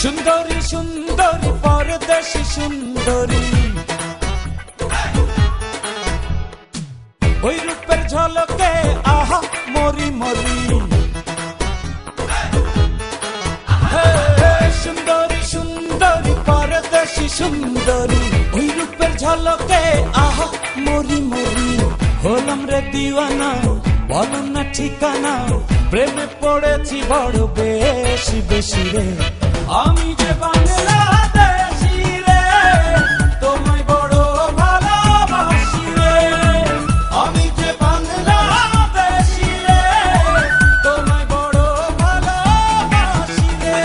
সুন্দরী সুন্দরী পরদেশী সুন্দরী, ওই রূপের ঝলকে আহা মরি মরি। সুন্দরী সুন্দরী পরদেশী সুন্দরী, ওই রূপের ঝলকে আহা মরি মরি। হলাম রে দিওয়ানা, বলো না ঠিকানা, প্রেমে পড়েছি বড় বেশি বেশি রে। আমি যে বাংলাদেশী রে, তোমায় বড় ভালোবাসি রে। আমি যে বাংলাদেশী রে, তোমায় বড় ভালোবাসি রে।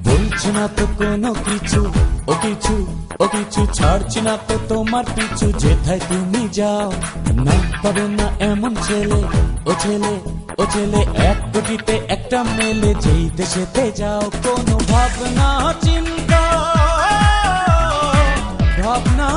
বলছি না তো কোনো কিছু, ও কিছু ও কিছু ছাড়ছি না তো তোমার পিছু। যেথায় তুমি যাও না পাবে না এমন ছেলে, ও ছেলে ও ছেলে, 1 কোটিতে একটা মেলে। যেই দেশেতে যাও কোনো ভাবনা চিন্তা, ভাবনা